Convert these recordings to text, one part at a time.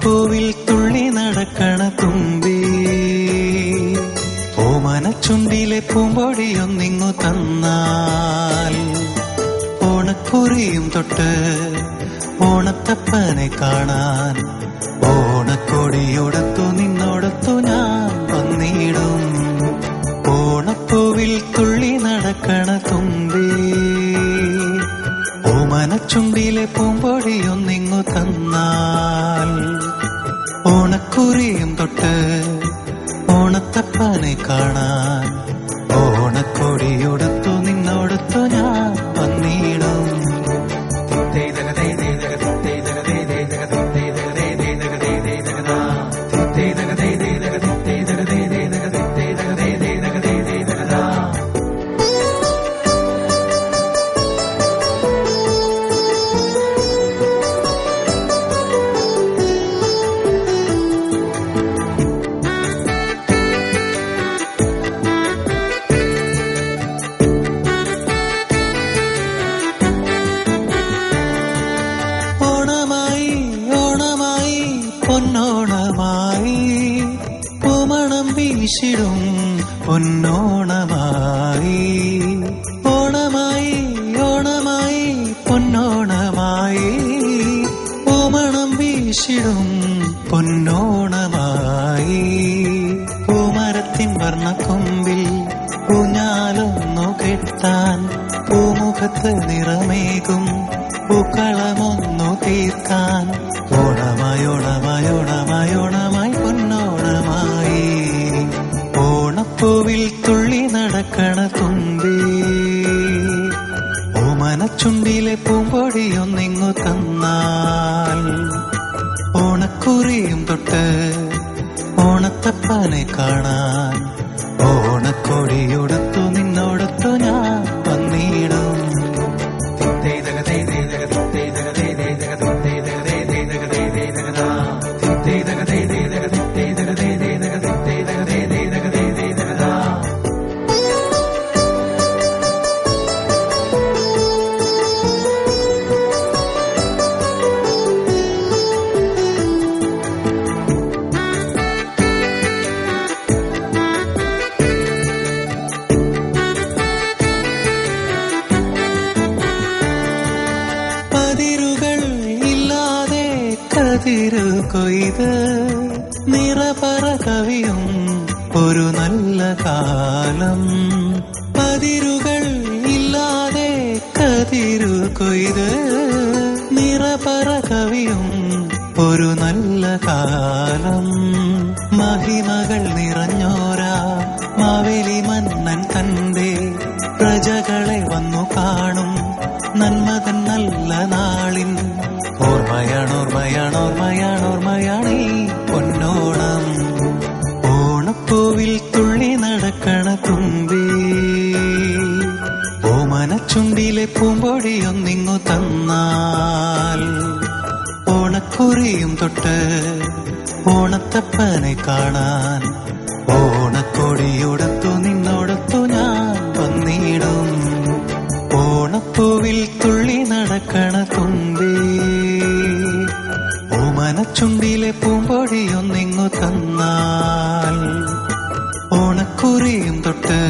ഓണപ്പൂവിൽ തുള്ളി നടക്കണ തുമ്പി, ഓമനച്ചുണ്ടിലെ പൂമ്പൊടിയൊന്നിങ്ങു തന്നാൽ ഓണക്കുറിയും തൊട്ട് ഓണത്തപ്പനെ കാണാൻ ഓണക്കൊടിയോടത്തു നിന്നോടത്തു ഞാൻ വന്നിടും. ഓണപ്പൂവിൽ തുള്ളി നടക്കണ തുമ്പി, ഓമനച്ചുണ്ടിലെ പൂമ്പൊടിയൊന്നിങ്ങു തന്നാൽ ഓണക്കുറിയും തൊട്ട് ഓണത്തപ്പനെ കാണാൻ ഓണക്കൊടിയോടത്തു നിന്നോടത്തു ഞാൻ വന്നിടും. പൊന്നോണമായി പൂമണം വീശിടും പൊന്നോണമായി, ഓണമായി ഓണമായി പൊന്നോണമായി പൂമണം വീശിടും പൊന്നോണമായി. പൂമരത്തിൻ വർണ്ണക്കൊമ്പിൽ ഊഞ്ഞാലൊന്നു കെട്ടാൻ പൂമുഖത്ത് നിറമേകും പൂക്കളമൊന്നു തീർക്കാൻ ഓണമായി ഓണമായി ഓണമായി ഓണമായി പൊന്നോണമായി. ഓണപ്പൂവിൽ തുള്ളി നടക്കണ തുമ്പി, ഓമനച്ചുണ്ടിലെ പൂമ്പൊടിയൊന്നിങ്ങു തന്നാൽ ഓണക്കുറിയും തൊട്ട് ഓണത്തപ്പനെ കാണാൻ ഓണക്കൊടിയോടത്തു നിന്നോടത്തു ഞാൻ വന്നിടും. കതിരു കൊയ്ത് നിറപറ കവിയും ഒരു നല്ല കാലം, പതിരുകൾ ഇല്ലാതെ കതിരു കൊയ്ത് നിറപറ കവിയും ഒരു നല്ല കാലം. മഹിമകൾ നിറഞ്ഞോരാ മാവേലി മന്നൻ തന്റെ പ്രജകളെ വന്നു കാണും നന്മതൻ നല്ല നാളിൻ ഓർമ്മയാണ് ഓർമ്മയാണ് ഓർമ്മയാണ് ഓർമ്മയാണ് ഈ പൊന്നോണം. ഓണപ്പൂവിൽ തുള്ളി നടക്കണ തുമ്പി, ഓമനച്ചുണ്ടിലെ പൂമ്പൊടിയൊന്നിങ്ങു തന്നാൽ ഓണക്കുറിയും തൊട്ട് ഓണത്തപ്പനെ കാണാൻ ഓണക്കൊടിയോടത്തു നിന്നോടത്തു ഞാൻ വന്നിടും. ഓണപ്പൂവിൽ തുള്ളി നടക്കണ തുമ്പി, ഓമനച്ചുണ്ടിലെ പൂമ്പൊടിയൊന്നിങ്ങു തന്നാൽ ഓണക്കുറിയും തൊട്ട്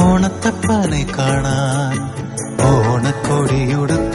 ഓണത്തപ്പനെ കാണാൻ ഓണക്കൊടിയോടത്തു